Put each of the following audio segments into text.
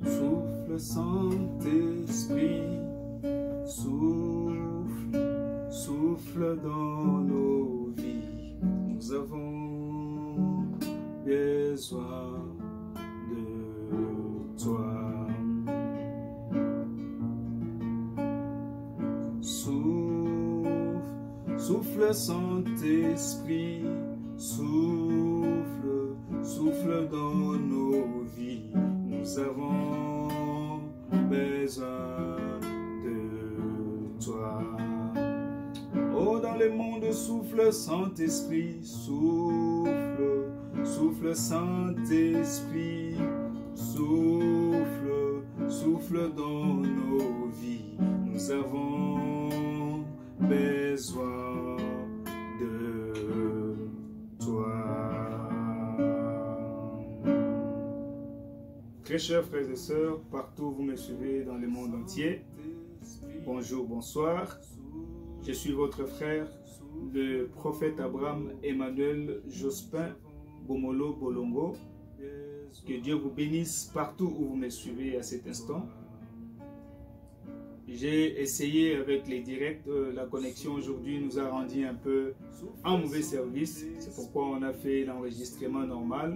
Souffle, Saint-Esprit, souffle, souffle dans nos vies. Nous avons besoin de toi. Souffle, souffle, Saint-Esprit, souffle, souffle dans nos vies. Nous avons besoin de toi. Oh, dans le monde, souffle, Saint-Esprit, souffle, souffle, Saint-Esprit, souffle, souffle dans nos vies. Nous avons besoin de toi. Très chers frères et sœurs, partout où vous me suivez dans le monde entier, bonjour, bonsoir. Je suis votre frère, le prophète Abraham Emmanuel Jospin Bomolo Bolongo. Que Dieu vous bénisse partout où vous me suivez à cet instant. J'ai essayé avec les directs, la connexion aujourd'hui nous a rendu un peu en mauvais service. C'est pourquoi on a fait l'enregistrement normal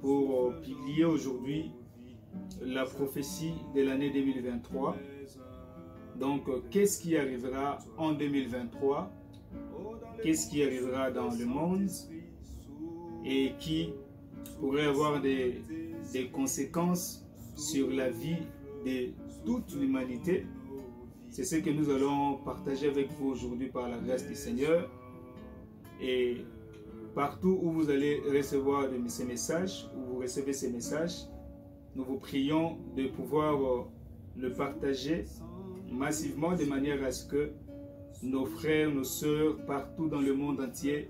pour publier aujourd'hui la prophétie de l'année 2023. Donc, qu'est-ce qui arrivera en 2023? Qu'est-ce qui arrivera dans le monde? Et qui pourrait avoir des conséquences sur la vie de toute l'humanité? C'est ce que nous allons partager avec vous aujourd'hui par la grâce du Seigneur. Et partout où vous allez recevoir ces messages, où vous recevez ces messages, nous vous prions de pouvoir le partager massivement de manière à ce que nos frères, nos sœurs, partout dans le monde entier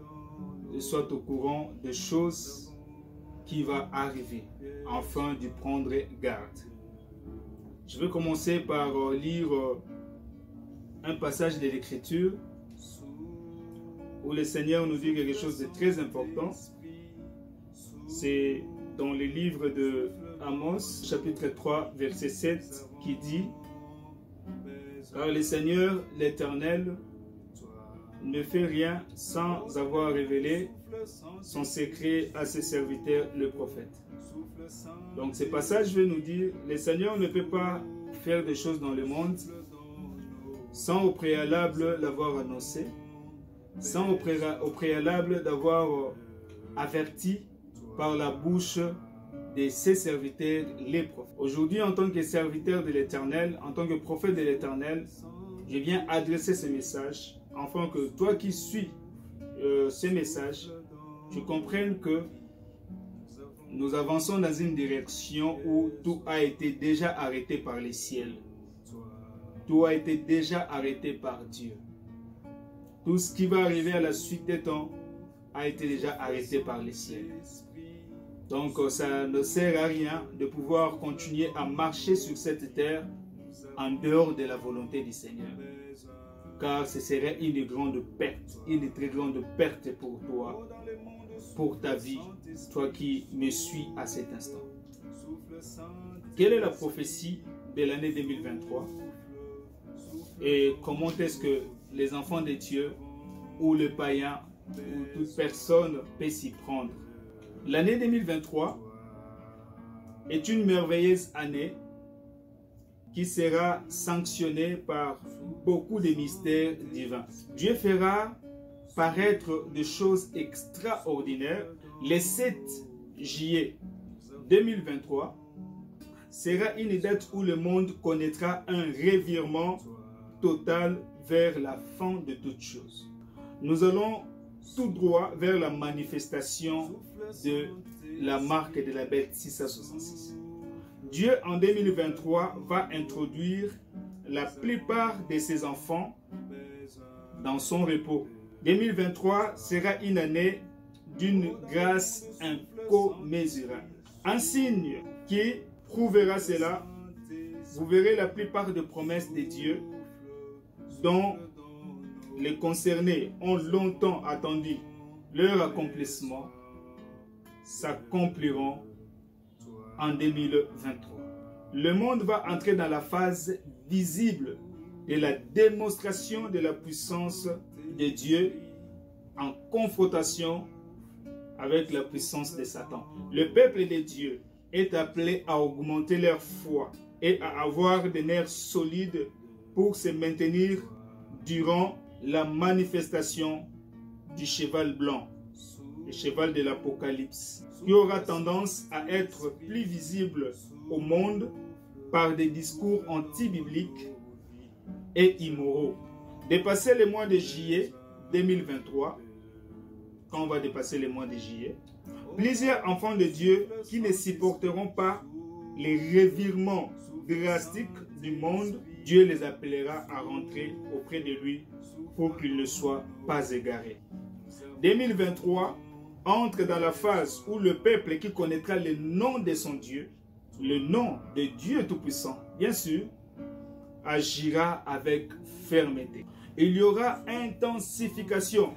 soient au courant des choses qui vont arriver, afin de prendre garde. Je vais commencer par lire un passage de l'Écriture où le Seigneur nous dit quelque chose de très important. C'est dans le livre de Amos, chapitre 3, verset 7, qui dit: car le Seigneur, l'Éternel, ne fait rien sans avoir révélé son secret à ses serviteurs, le prophète. Donc ce passage veut nous dire, le Seigneur ne peut pas faire des choses dans le monde sans au préalable l'avoir annoncé, sans au préalable d'avoir averti par la bouche de ses serviteurs, les prophètes. Aujourd'hui, en tant que serviteur de l'Éternel, en tant que prophète de l'Éternel, je viens adresser ce message afin que toi qui suis ce message, tu comprennes que nous avançons dans une direction où tout a été déjà arrêté par les ciels. Tout a été déjà arrêté par Dieu. Tout ce qui va arriver à la suite des temps a été déjà arrêté par les ciels. Donc ça ne sert à rien de pouvoir continuer à marcher sur cette terre en dehors de la volonté du Seigneur. Car ce serait une grande perte, une très grande perte pour toi, pour ta vie, toi qui me suis à cet instant. Quelle est la prophétie de l'année 2023? Et comment est-ce que les enfants de Dieu ou le païen ou toute personne peut s'y prendre? L'année 2023 est une merveilleuse année qui sera sanctionnée par beaucoup de mystères divins. Dieu fera paraître des choses extraordinaires. Le 7 juillet 2023 sera une date où le monde connaîtra un revirement total vers la fin de toutes choses. Nous allons tout droit vers la manifestation de la marque de la bête 666. Dieu en 2023 va introduire la plupart de ses enfants dans son repos. 2023 sera une année d'une grâce incommensurable. Un signe qui prouvera cela, vous verrez la plupart des promesses de Dieu dont les concernés ont longtemps attendu leur accomplissement s'accompliront en 2023. Le monde va entrer dans la phase visible de la démonstration de la puissance de Dieu en confrontation avec la puissance de Satan. Le peuple de Dieu est appelé à augmenter leur foi et à avoir des nerfs solides pour se maintenir durant la manifestation du cheval blanc, le cheval de l'Apocalypse, qui aura tendance à être plus visible au monde par des discours anti-bibliques et immoraux. Dépasser le mois de juillet 2023, quand on va dépasser le mois de juillet, plusieurs enfants de Dieu qui ne supporteront pas les revirements drastiques du monde, Dieu les appellera à rentrer auprès de lui pour qu'ils ne soient pas égarés. 2023 entre dans la phase où le peuple qui connaîtra le nom de son Dieu, le nom de Dieu Tout-Puissant, bien sûr, agira avec fermeté. Il y aura intensification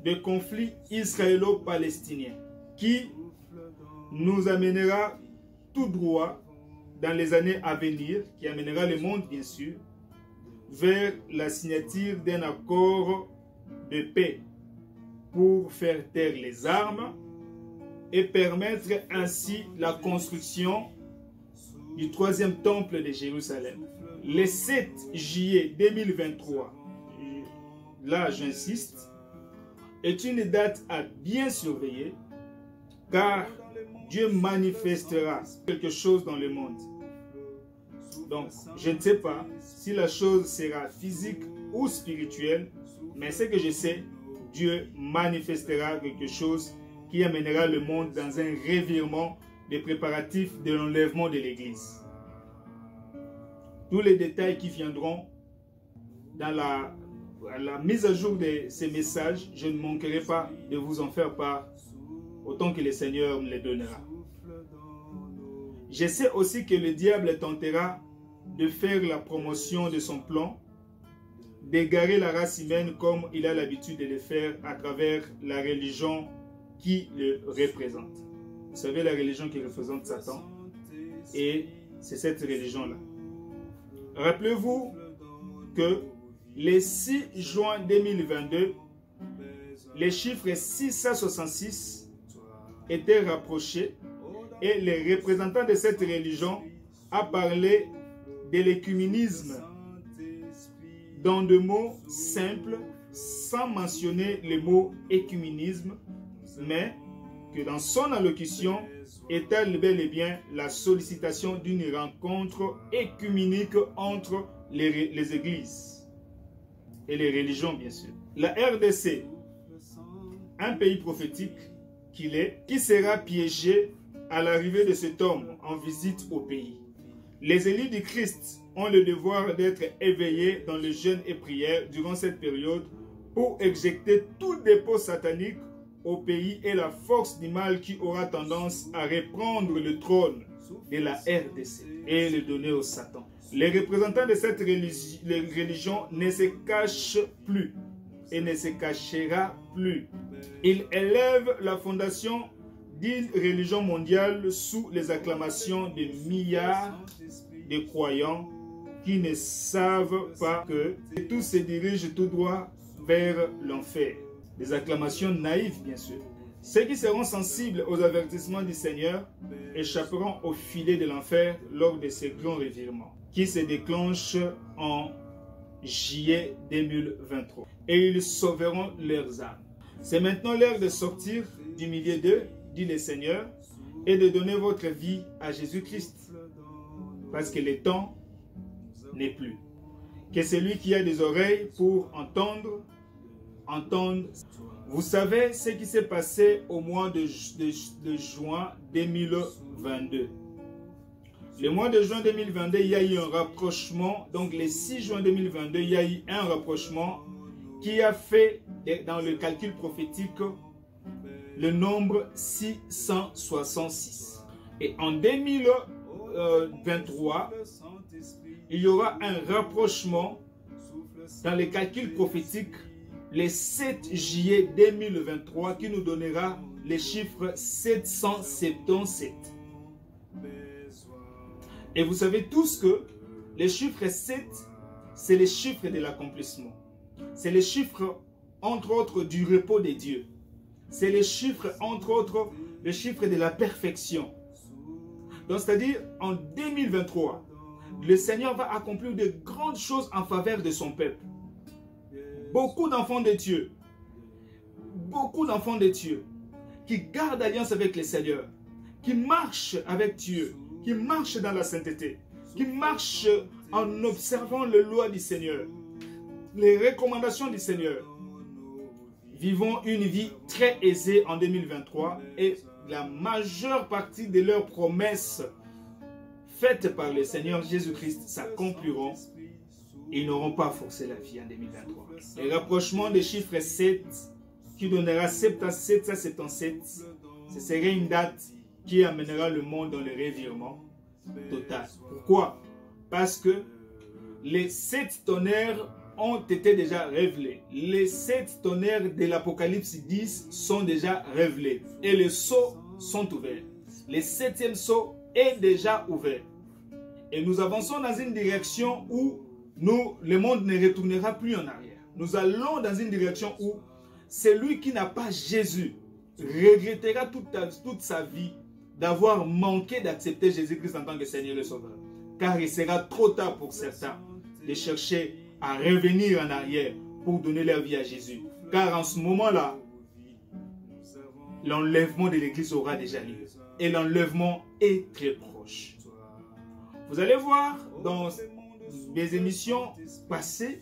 des conflits israélo-palestiniens qui nous amènera tout droit dans les années à venir, qui amènera le monde, bien sûr, vers la signature d'un accord de paix pour faire taire les armes et permettre ainsi la construction du troisième temple de Jérusalem. Le 7 juillet 2023, là j'insiste, est une date à bien surveiller car Dieu manifestera quelque chose dans le monde. Donc, je ne sais pas si la chose sera physique ou spirituelle, mais ce que je sais, Dieu manifestera quelque chose qui amènera le monde dans un revirement des préparatifs de l'enlèvement de l'Église. Tous les détails qui viendront dans la mise à jour de ces messages, je ne manquerai pas de vous en faire part autant que le Seigneur me les donnera. Je sais aussi que le diable tentera de faire la promotion de son plan, d'égarer la race humaine comme il a l'habitude de le faire à travers la religion qui le représente. Vous savez, la religion qui représente Satan, et c'est cette religion-là. Rappelez-vous que le 6 juin 2022, les chiffres 666 étaient rapprochés et les représentants de cette religion a parlé de l'écuménisme dans des mots simples, sans mentionner le mot écuménisme, mais que dans son allocution étale bel et bien la sollicitation d'une rencontre écuménique entre les églises et les religions, bien sûr. La RDC, un pays prophétique qu'il est, qui sera piégé à l'arrivée de cet homme en visite au pays. Les élus du Christ ont le devoir d'être éveillés dans le jeûne et prière durant cette période pour éjecter tout dépôt satanique au pays et la force du mal qui aura tendance à reprendre le trône de la RDC et le donner au Satan. Les représentants de cette religion ne se cachent plus et ne se cachera plus. Ils élèvent la fondation d'une religion mondiale sous les acclamations de milliards de croyants qui ne savent pas que tout se dirige tout droit vers l'enfer. Des acclamations naïves, bien sûr. Ceux qui seront sensibles aux avertissements du Seigneur échapperont au filet de l'enfer lors de ces grands revirements qui se déclenchent en juillet 2023. Et ils sauveront leurs âmes. C'est maintenant l'heure de sortir du milieu d'eux, dit le Seigneur, et de donner votre vie à Jésus-Christ. Parce que le temps n'est plus. Que celui qui a des oreilles pour entendre, entende. Vous savez ce qui s'est passé au mois de juin 2022. Le mois de juin 2022, il y a eu un rapprochement. Donc le 6 juin 2022, il y a eu un rapprochement qui a fait, dans le calcul prophétique, le nombre 666. Et en 2023, il y aura un rapprochement dans les calculs prophétiques le 7 juillet 2023 qui nous donnera les chiffres 777. Et vous savez tous que les chiffres 7, c'est les chiffres de l'accomplissement. C'est les chiffres, entre autres, du repos des dieux. C'est les chiffres, entre autres, les chiffres de la perfection. Donc, c'est-à-dire, en 2023, le Seigneur va accomplir de grandes choses en faveur de son peuple. Beaucoup d'enfants de Dieu, qui gardent alliance avec le Seigneur, qui marchent avec Dieu, qui marchent dans la sainteté, qui marchent en observant les lois du Seigneur, les recommandations du Seigneur, vivons une vie très aisée en 2023 et la majeure partie de leurs promesses faites par le Seigneur Jésus-Christ s'accompliront. Ils n'auront pas forcé la vie en 2023. Le rapprochement des chiffres 7 qui donnera 777, ce serait une date qui amènera le monde dans le revirement total. Pourquoi? Parce que les 7 tonnerres ont été déjà révélés. Les 7 tonnerres de l'Apocalypse 10 sont déjà révélés. Et les sceaux sont ouverts. Le 7e sceau est déjà ouvert. Et nous avançons dans une direction où le monde ne retournera plus en arrière. Nous allons dans une direction où celui qui n'a pas Jésus regrettera toute sa vie d'avoir manqué d'accepter Jésus-Christ en tant que Seigneur et Sauveur. Car il sera trop tard pour certains de chercher à revenir en arrière pour donner leur vie à Jésus. Car en ce moment-là, l'enlèvement de l'Église aura déjà lieu. Et l'enlèvement est très proche. Vous allez voir dans mes émissions passées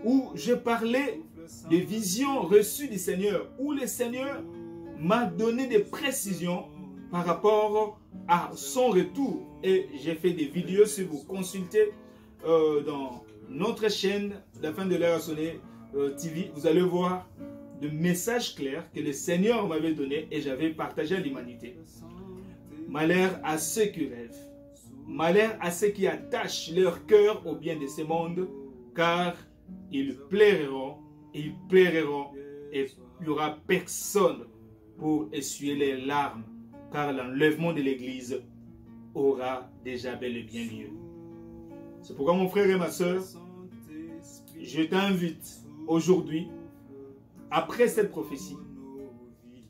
où je parlais des visions reçues du Seigneur, où le Seigneur m'a donné des précisions par rapport à son retour. Et j'ai fait des vidéos, si vous consultez dans notre chaîne, La fin de l'ère a sonné TV, vous allez voir de messages clairs que le Seigneur m'avait donné et j'avais partagé à l'humanité. Malheur à ceux qui rêvent. Malheur à ceux qui attachent leur cœur au bien de ce monde, car ils plairont et il n'y aura personne pour essuyer les larmes, car l'enlèvement de l'Église aura déjà bel et bien lieu. C'est pourquoi mon frère et ma soeur, je t'invite aujourd'hui, après cette prophétie,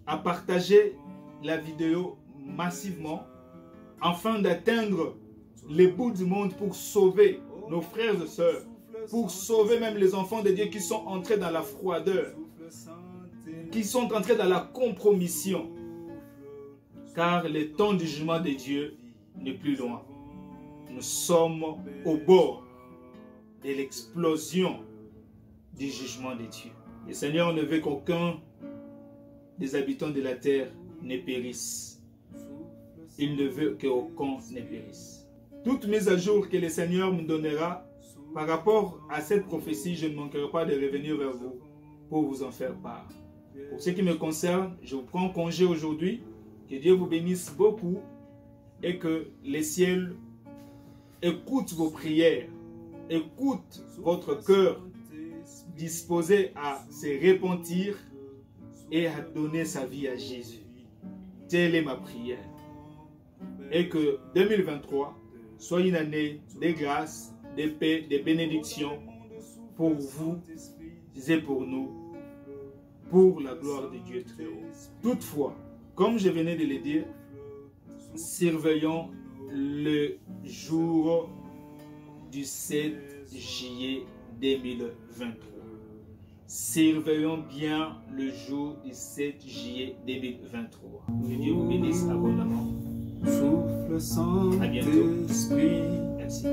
à partager la vidéo massivement afin d'atteindre les bouts du monde pour sauver nos frères et sœurs, pour sauver même les enfants de Dieu qui sont entrés dans la froideur, qui sont entrés dans la compromission. Car le temps du jugement de Dieu n'est plus loin. Nous sommes au bord de l'explosion du jugement de Dieu. Le Seigneur ne veut qu'aucun des habitants de la terre ne périsse. Il ne veut qu'aucun ne périsse. Toute mise à jour que le Seigneur me donnera par rapport à cette prophétie, je ne manquerai pas de revenir vers vous pour vous en faire part. Pour ce qui me concerne, je vous prends congé aujourd'hui. Que Dieu vous bénisse beaucoup et que les ciels écoutent vos prières, écoutent votre cœur disposé à se repentir et à donner sa vie à Jésus. Telle est ma prière. Et que 2023 soit une année de grâce, de paix, de bénédiction pour vous et pour nous, pour la gloire de Dieu très haut. Toutefois, comme je venais de le dire, surveillons le jour du 7 juillet 2023. Surveillons bien le jour du 7 juillet 2023. Que Dieu vous bénisse abondamment. Souffle À bientôt. Saint-Esprit. Merci.